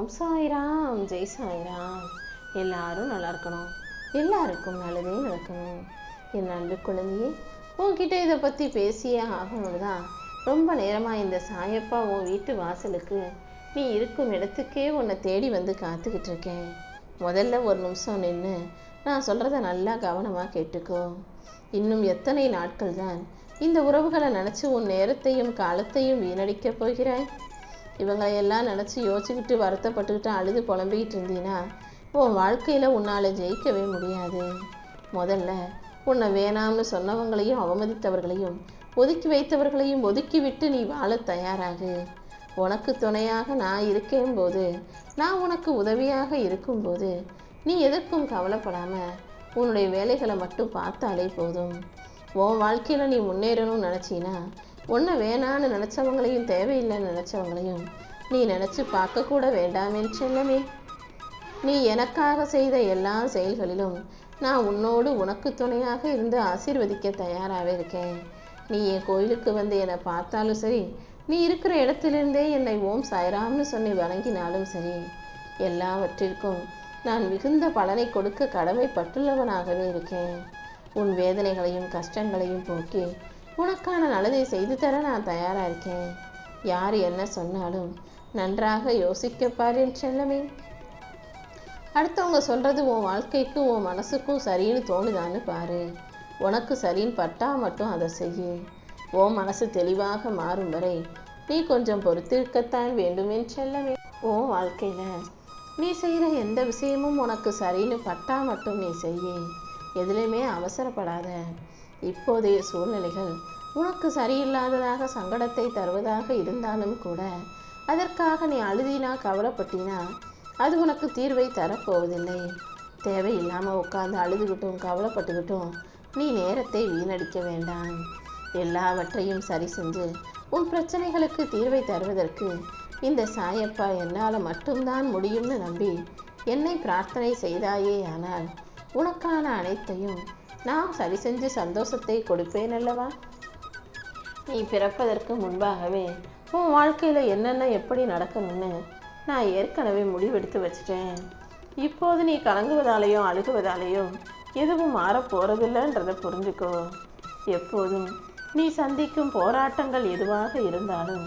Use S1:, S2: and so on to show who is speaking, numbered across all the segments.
S1: ஓம் சாய்ராம், ஜெய் சாய்ராம். எல்லாரும் நல்லா இருக்கணும், எல்லாருக்கும் நல்லதே நடக்கணும். என் அன்பு குழந்தையே, உன்கிட்ட இதை பற்றி பேசியே ஆகணும் தான் ரொம்ப நேரமாக இந்த சாயப்பா உன் வீட்டு வாசலுக்கு நீ இருக்கும் இடத்துக்கே உன்னை தேடி வந்து காத்துக்கிட்டு இருக்கேன். முதல்ல ஒரு நிமிஷம் நின்று நான் சொல்கிறத நல்லா கவனமாக கேட்டுக்கோ. இன்னும் எத்தனை நாட்கள் தான் இந்த உறவுகளை நினச்சி உன் நேரத்தையும் காலத்தையும் வீணடிக்க போகிறாய்? இவங்களையெல்லாம் நினச்சி யோசிச்சுக்கிட்டு வருத்தப்பட்டுக்கிட்டு அழுது புலம்பிக்கிட்டு இருந்தீன்னா உன் வாழ்க்கையில் உன்னால் ஜெயிக்கவே முடியாது. முதல்ல உன்னை வேணாம்னு சொன்னவங்களையும் அவமதித்தவர்களையும் ஒதுக்கி வைத்தவர்களையும் ஒதுக்கி விட்டு நீ வாழ தயாராகு. உனக்கு துணையாக நான் இருக்கேன் போது, நான் உனக்கு உதவியாக இருக்கும்போது நீ எதற்கும் கவலைப்படாமல் உன்னுடைய வேலைகளை மட்டும் பார்த்தாலே போதும். உன் வாழ்க்கையில் நீ முன்னேறணும்னு நினச்சின்னா உன்னை வேணான்னு நினச்சவங்களையும் தேவையில்லைன்னு நினச்சவங்களையும் நீ நினச்சி பார்க்கக்கூட வேண்டாமே செல்லமே. நீ எனக்காக செய்த எல்லா செயல்களிலும் நான் உன்னோடு உனக்கு துணையாக இருந்து ஆசீர்வதிக்க தயாராகவே இருக்கேன். நீ என் கோயிலுக்கு வந்து என்னை பார்த்தாலும் சரி, நீ இருக்கிற இடத்திலிருந்தே என்னை ஓம் சாய்ராம்னு சொல்லி வணங்கினாலும் சரி, எல்லாவற்றிற்கும் நான் மிகுந்த பலனை கொடுக்க கடமைப்பட்டுள்ளவனாகவே இருக்கேன். உன் வேதனைகளையும் கஷ்டங்களையும் போக்கி உனக்கான நல்லதை செய்து தர நான் தயாராக இருக்கேன். யார் என்ன சொன்னாலும் நன்றாக யோசிக்கப்பாரு செல்லமே. அடுத்தவங்க சொல்கிறது உன் வாழ்க்கைக்கும் உன் மனசுக்கும் சரின்னு தோணுதான்னு பாரு. உனக்கு சரின்னு பட்டா மட்டும் அதை செய்ய. உன் மனசு தெளிவாக மாறும் வரை நீ கொஞ்சம் பொறுத்திருக்கத்தான் வேண்டுமே செல்லமே. உன் வாழ்க்கையில் நீ செய்கிற எந்த விஷயமும் உனக்கு சரின்னு பட்டா மட்டும் நீ செய்ய. எதுலையுமே அவசரப்படாத. இப்போதைய சூழ்நிலைகள் உனக்கு சரியில்லாததாக சங்கடத்தை தருவதாக இருந்தாலும் கூட அதற்காக நீ அழுதினா கவலைப்பட்டினா அது உனக்கு தீர்வை தரப்போவதில்லை. தேவையில்லாமல் உட்காந்து அழுதுகிட்டும் கவலைப்பட்டுக்கிட்டும் நீ நேரத்தை வீணடிக்க வேண்டாம். எல்லாவற்றையும் சரி செஞ்சு உன் பிரச்சனைகளுக்கு தீர்வை தருவதற்கு இந்த சாயப்பா என்னால் மட்டும்தான் முடியும்னு நம்பி என்னை பிரார்த்தனை செய்தாயே. ஆனால் உனக்கான அனைத்தையும் நான் சரி செஞ்சு சந்தோஷத்தை கொடுப்பேன் அல்லவா? நீ பிறப்பதற்கு முன்பாகவே உன் வாழ்க்கையில் என்னென்ன எப்படி நடக்கணும்னு நான் ஏற்கனவே முடிவெடுத்து வச்சிட்டேன். இப்போது நீ கலங்குவதாலேயும் அழுகுவதாலேயும் எதுவும் மாறப்போறதில்லைன்றதை புரிஞ்சுக்கோ. எப்போதும் நீ சந்திக்கும் போராட்டங்கள் எதுவாக இருந்தாலும்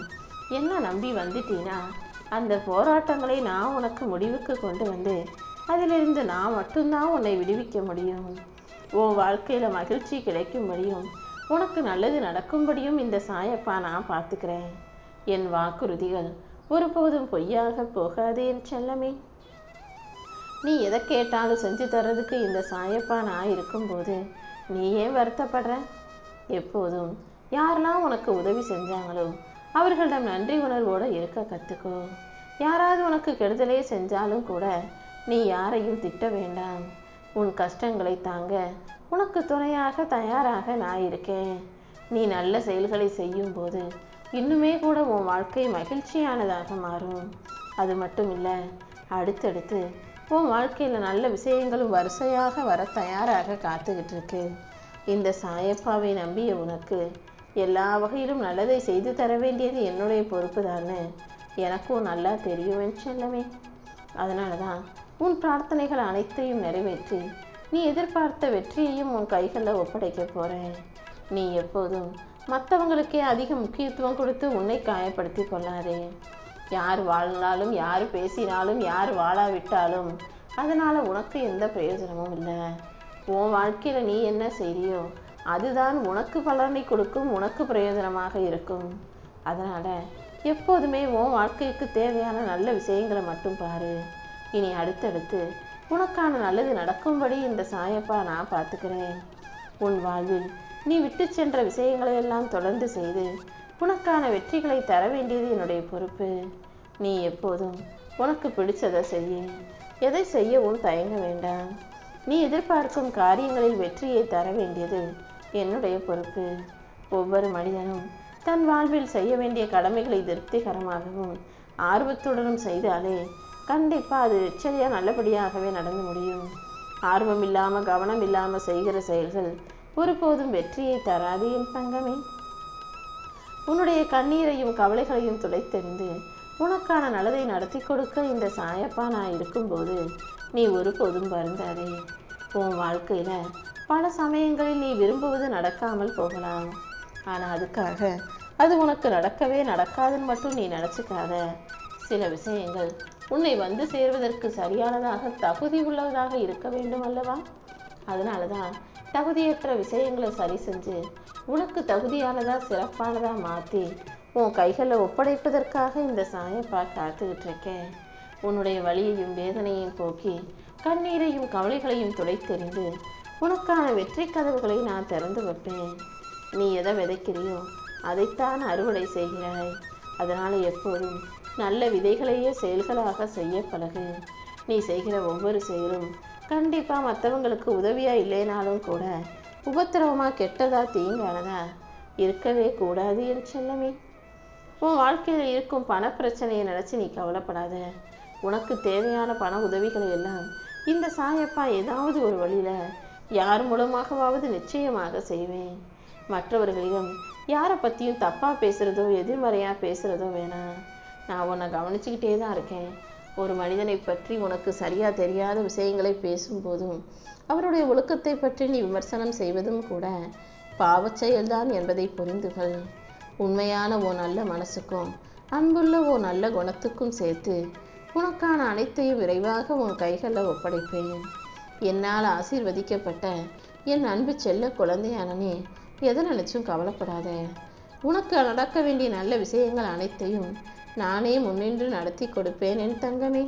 S1: என்ன நம்பி வந்துட்டீன்னா அந்த போராட்டங்களை நான் உனக்கு முடிவுக்கு கொண்டு வந்து அதிலிருந்து நான் மட்டும்தான் உன்னை விடுவிக்க முடியும். உன் வாழ்க்கையில் மகிழ்ச்சி கிடைக்கும்படியும் உனக்கு நல்லது நடக்கும்படியும் இந்த சாயப்பா நான் பார்த்துக்கிறேன். என் வாக்குறுதிகள் ஒருபோதும் பொய்யாக போகாதே என் செல்லமே. நீ எதை கேட்டாலும் செஞ்சு தர்றதுக்கு இந்த சாயப்பா நான் இருக்கும்போது நீ ஏன் வருத்தப்படுற? எப்போதும் யாரெல்லாம் உனக்கு உதவி செஞ்சாங்களோ அவர்களிடம் நன்றி உணர்வோடு இருக்க கற்றுக்கோ. யாராவது உனக்கு கெடுதலே செஞ்சாலும் கூட நீ யாரையும் திட்ட வேண்டாம். உன் கஷ்டங்களை தாங்க உனக்கு துணையாக தயாராக நான் இருக்கேன். நீ நல்ல செயல்களை செய்யும் போது இன்னுமே கூட உன் வாழ்க்கை மகிழ்ச்சியானதாக மாறும். அது மட்டும் இல்லை, அடுத்தடுத்து உன் வாழ்க்கையில் நல்ல விஷயங்களும் வரிசையாக வர தயாராக காத்துக்கிட்டு இருக்கு. இந்த சாயப்பாவை நம்பிய உனக்கு எல்லா வகையிலும் நல்லதை செய்து தர வேண்டியது என்னுடைய பொறுப்பு தானே எனக்கும் நல்லா தெரியும் செல்லமே. அதனால தான் உன் பிரார்த்தனைகள் அனைத்தையும் நிறைவேற்றி நீ எதிர்பார்த்த வெற்றியையும் உன் கைகளில் ஒப்படைக்க போகிறேன். நீ எப்போதும் மற்றவங்களுக்கே அதிக முக்கியத்துவம் கொடுத்து உன்னை காயப்படுத்தி கொள்ளாதே. யார் வாழ்ந்தாலும் யார் பேசினாலும் யார் வாழாவிட்டாலும் அதனால் உனக்கு எந்த பிரயோஜனமும் இல்லை. உன் வாழ்க்கையில் நீ என்ன செய்றியோ அதுதான் உனக்கு பலனை கொடுக்கும், உனக்கு பிரயோஜனமாக இருக்கும். அதனால் எப்போதுமே உன் வாழ்க்கைக்கு தேவையான நல்ல விஷயங்களை மட்டும் பாரு. இனி அடுத்தடுத்து உனக்கான நல்லது நடக்கும்படி இந்த சாயப்பா நான் பார்த்துக்கிறேன். உன் வாழ்வில் நீ விட்டு சென்ற விஷயங்களை எல்லாம் தொடர்ந்து செய்து உனக்கான வெற்றிகளை தர வேண்டியது என்னுடைய பொறுப்பு. நீ எப்போதும் உனக்கு பிடிச்சதை செய்ய. எதை செய்யவும் தயங்க வேண்டாம். நீ எதிர்பார்க்கும் காரியங்களில் வெற்றியை தர வேண்டியது என்னுடைய பொறுப்பு. ஒவ்வொரு மனிதனும் தன் வாழ்வில் செய்ய வேண்டிய கடமைகளை திருப்திகரமாகவும் ஆர்வத்துடனும் செய்தாலே கண்டிப்பாக அது நிச்சயம் நல்லபடியாகவே நடந்து முடியும். ஆர்வம் இல்லாமல் கவனம் இல்லாமல் செய்கிற செயல்கள் ஒருபோதும் வெற்றியை தராது என் தங்கமே. உன்னுடைய கண்ணீரையும் கவலைகளையும் துடைத்தெறிந்து உனக்கான நல்லதை நடத்தி கொடுக்க இந்த சாயப்பா நான் இருக்கும்போது நீ ஒருபோதும் வருந்தாதே. உன் வாழ்க்கையில பல சமயங்களில் நீ விரும்புவது நடக்காமல் போகலாம். ஆனா அதுக்காக அது உனக்கு நடக்கவே நடக்காதுன்னு மட்டும் நீ நினைச்சுக்காத. சில விஷயங்கள் உன்னை வந்து சேர்வதற்கு சரியானதாக தகுதி உள்ளதாக இருக்க வேண்டும் அல்லவா? அதனாலதான் தகுதியற்ற விஷயங்களை சரி செஞ்சு உனக்கு தகுதியானதா சிறப்பானதா மாத்தி உன் கைகளில் ஒப்படைப்பதற்காக இந்த சாயப்பா காத்துக்கிட்டு இருக்கேன். உன்னுடைய வலியையும் வேதனையும் போக்கி கண்ணீரையும் கவலைகளையும் துடைத்தெறிந்து உனக்கான வெற்றி கதவுகளை நான் திறந்து வைப்பேன். நீ எதை விதைக்கிறியோ அதைத்தான் அறுவடை செய்கிறாய். அதனால எப்போதும் நல்ல விதைகளையே செயல்களாக செய்ய பழகு. நீ செய்கிற ஒவ்வொரு செயலும் கண்டிப்பா மற்றவங்களுக்கு உதவியா இல்லைனாலும் கூட உபத்திரவமா கெட்டதா தீங்கானதா இருக்கவே கூடாது என் செல்லமே. உன் வாழ்க்கையில் இருக்கும் பண பிரச்சனையை நினைச்சு நீ கவலைப்படாத. உனக்கு தேவையான பண உதவிகளை எல்லாம் இந்த சாயப்பா ஏதாவது ஒரு வழியில யார் மூலமாகவாவது நிச்சயமாக செய்வேன். மற்றவர்களிடம் யாரை பத்தியும் தப்பா பேசுறதோ எதிர்மறையா பேசுறதோ வேணாம். நான் உன்னை கவனிச்சுக்கிட்டே தான் இருக்கேன். ஒரு மனிதனை பற்றி உனக்கு சரியா தெரியாத விஷயங்களை பேசும்போதும் அவருடைய ஒழுக்கத்தை பற்றி நீ விமர்சனம் செய்வதும் கூட பாவச் செயல்தான் என்பதை புரிந்துகள். உண்மையான ஓ நல்ல மனசுக்கும் அன்புள்ள ஓ நல்ல குணத்துக்கும் சேர்த்து உனக்கான அனைத்தையும் விரைவாக உன் கைகளில் ஒப்படைப்பேன். என்னால் ஆசீர்வதிக்கப்பட்ட என் அன்பு செல்ல குழந்தையானனே, எதை நினைச்சும் கவலைப்படாத. உனக்கு நடக்க வேண்டிய நல்ல விஷயங்கள் அனைத்தையும் நானே முன்னின்று நடத்தி கொடுப்பேன் என் தங்கமே.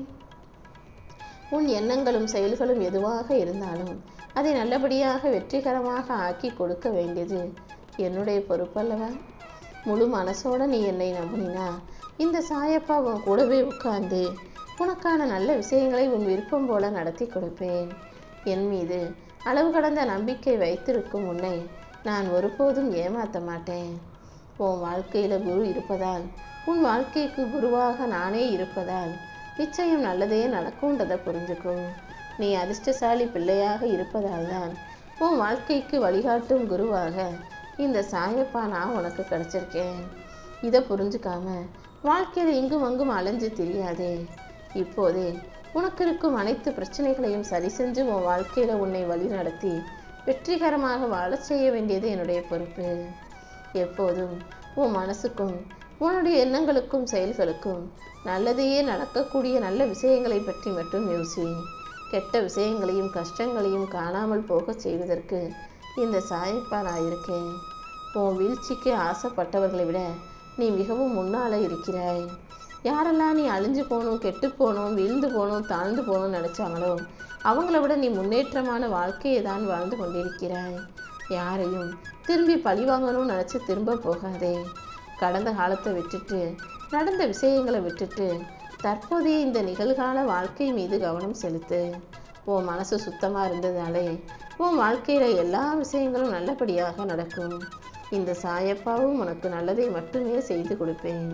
S1: உன் எண்ணங்களும் செயல்களும் எதுவாக இருந்தாலும் அதை நல்லபடியாக வெற்றிகரமாக ஆக்கி கொடுக்க வேண்டியது என்னுடைய பொறுப்பல்லவா? முழு மனசோட நீ என்னை நம்பினா இந்த சாயப்பா உன் கூடவே உட்கார்ந்து உனக்கான நல்ல விஷயங்களை உன் விருப்பம் போல நடத்தி கொடுப்பேன். என் மீது அளவு கடந்த நம்பிக்கை வைத்திருக்கும் உன்னை நான் ஒருபோதும் ஏமாற்ற மாட்டேன். உன் வாழ்க்கையில குரு இருப்பதால், உன் வாழ்க்கைக்கு குருவாக நானே இருப்பதால் நிச்சயம் நல்லதே நடக்கும்ன்றதை புரிஞ்சுக்கும். நீ அதிர்ஷ்டசாலி பிள்ளையாக இருப்பதால் தான் உன் வாழ்க்கைக்கு வழிகாட்டும் குருவாக இந்த சாயப்பா நான் உனக்கு கிடைச்சிருக்கேன். இதை புரிஞ்சுக்காம வாழ்க்கையில் இங்கும் அங்கும் அலைஞ்சு தெரியாதே. இப்போதே உனக்கு இருக்கும் அனைத்து பிரச்சனைகளையும் சரி செஞ்சு உன் வாழ்க்கையில உன்னை வழி நடத்தி வெற்றிகரமாக வாழச் செய்ய வேண்டியது என்னுடைய பொறுப்பு. எப்போதும் உன் மனசுக்கும் உன்னுடைய எண்ணங்களுக்கும் செயல்களுக்கும் நல்லதையே நடக்கக்கூடிய நல்ல விஷயங்களை பற்றி மட்டும் யோசி. கெட்ட விஷயங்களையும் கஷ்டங்களையும் காணாமல் போக செய்வதற்கு இந்த சாயப்பா நான் இருக்கேன். உன் வீழ்ச்சிக்கு ஆசைப்பட்டவர்களை விட நீ மிகவும் முன்னால இருக்கிறாய். யாரெல்லாம் நீ அழிஞ்சு போகணும், கெட்டு போகணும், வீழ்ந்து போகணும், தாழ்ந்து போகணும்னு நினைச்சாங்களோ அவங்கள விட நீ முன்னேற்றமான வாழ்க்கையை தான் வாழ்ந்து கொண்டிருக்கிறாய். யாரையும் திரும்பி பழி வாங்கணும்னு நினைச்சு திரும்ப போகாதே. கடந்த காலத்தை விட்டுட்டு, நடந்த விஷயங்களை விட்டுட்டு தற்போதைய இந்த நிகழ்கால வாழ்க்கை மீது கவனம் செலுத்து. உன் மனசு சுத்தமா இருந்ததாலே உன் வாழ்க்கையில எல்லா விஷயங்களும் நல்லபடியாக நடக்கும். இந்த சாயப்பாவும் உனக்கு நல்லதை மட்டுமே செய்து கொடுப்பேன்.